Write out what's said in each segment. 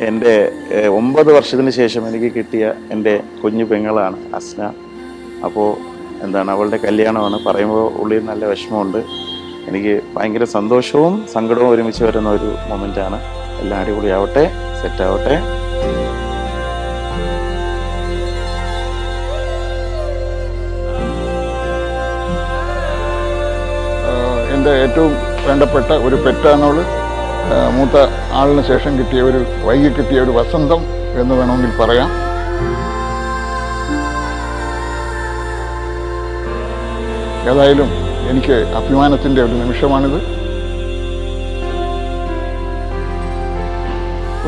എൻ്റെ 9 വർഷത്തിന് ശേഷം എനിക്ക് കിട്ടിയ എൻ്റെ കുഞ്ഞു പെങ്ങളാണ് അസ്ന. അപ്പോൾ അവളുടെ കല്യാണമാണ്. പറയുമ്പോൾ ഉള്ളിൽ നല്ല വിഷമമുണ്ട്. എനിക്ക് ഭയങ്കര സന്തോഷവും സങ്കടവും ഒരുമിച്ച് വരുന്ന ഒരു മൊമെൻ്റാണ്. എല്ലാം അടിപൊളിയാവട്ടെ, സെറ്റാവട്ടെ. എൻ്റെ ഏറ്റവും വേണ്ടപ്പെട്ട ഒരു പെറ്റാണവൾ. മൂത്ത ആളിന് ശേഷം വൈകി കിട്ടിയ ഒരു വസന്തം എന്ന് വേണമെങ്കിൽ പറയാം. ഏതായാലും എനിക്ക് അഭിമാനത്തിൻ്റെ ഒരു നിമിഷമാണിത്.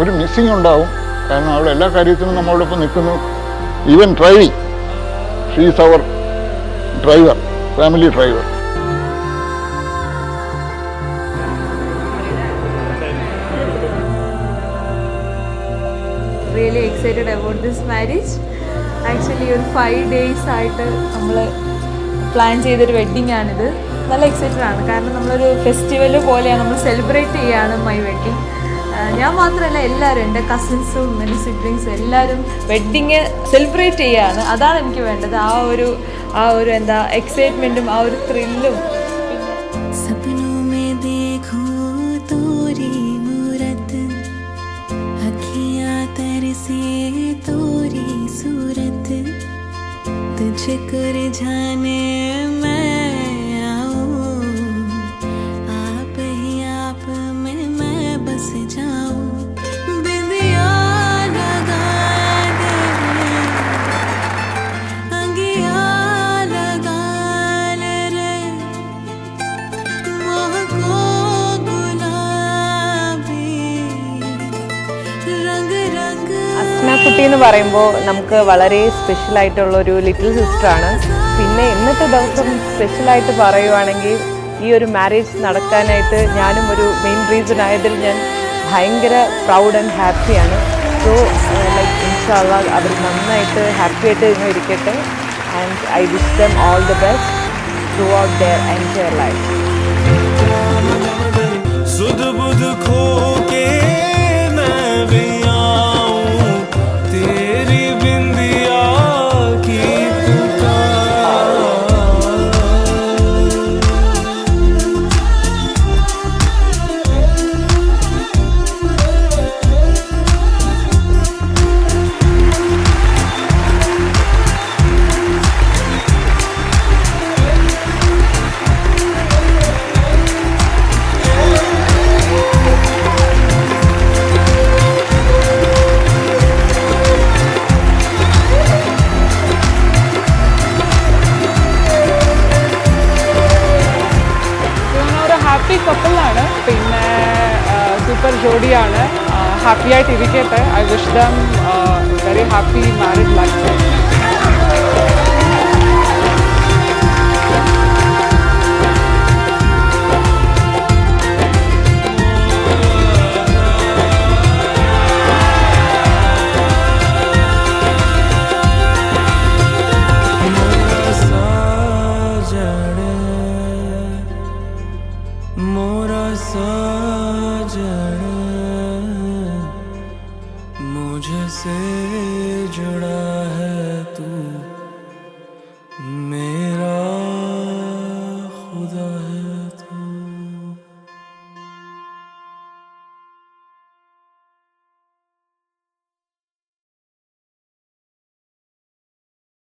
ഒരു മിസ്സിങ് ഉണ്ടാവും, കാരണം അവൾ എല്ലാ കാര്യത്തിനും നമ്മളോടൊപ്പം നിൽക്കുന്നു. Even driving, she is our driver, family driver. Really excited about this marriage. Actually ഒരു 5 days ആയിട്ട് നമ്മൾ പ്ലാൻ ചെയ്തൊരു വെഡ്ഡിങ് ആണിത്. നല്ല എക്സൈറ്റഡ് ആണ്, കാരണം നമ്മളൊരു ഫെസ്റ്റിവൽ പോലെയാണ്, നമ്മൾ സെലിബ്രേറ്റ് ചെയ്യാണ് മൈ വെഡ്ഡിങ്. ഞാൻ മാത്രമല്ല, എല്ലാവരും എൻ്റെ കസിൻസും എൻ്റെ സിബ്ലിങ്സും എല്ലാവരും വെഡ്ഡിങ് സെലിബ്രേറ്റ് ചെയ്യാണ്. അതാണ് എനിക്ക് വേണ്ടത്. ആ ഒരു എന്താ എക്സൈറ്റ്മെൻറ്റും ആ ഒരു ത്രില്ലും. तोरी सूरत तुझे कर जाने मैं आऊं, आप ही आप में मैं बस जाऊं. बिंदिया लगा दे, अंगिया लगा ले रे, महको गुलाबी रंग रंग. അസ്നാക്കുട്ടി എന്ന് പറയുമ്പോൾ നമുക്ക് വളരെ സ്പെഷ്യലായിട്ടുള്ളൊരു ലിറ്റിൽ സിസ്റ്ററാണ്. പിന്നെ ഇന്നത്തെ ദിവസം സ്പെഷ്യലായിട്ട് പറയുവാണെങ്കിൽ ഈ ഒരു മാരേജ് നടക്കാനായിട്ട് ഞാനും ഒരു മെയിൻ റീസൺ ആയതിൽ ഞാൻ ഭയങ്കര പ്രൗഡ് ആൻഡ് ഹാപ്പിയാണ്. സോ ലൈക്ക് ഇൻഷാ അല്ലാഹ് അവർ നന്നായിട്ട് ഹാപ്പി ആയിട്ട് ഇങ്ങനെ ഇരിക്കട്ടെ. And I wish them all the best throughout their entire life. Happy കപ്പിളാണ്, പിന്നെ സൂപ്പർ ജോഡിയാണ്. ഹാപ്പി ആയിട്ട് ഇരിക്കട്ടെ. I wish them very happy married life.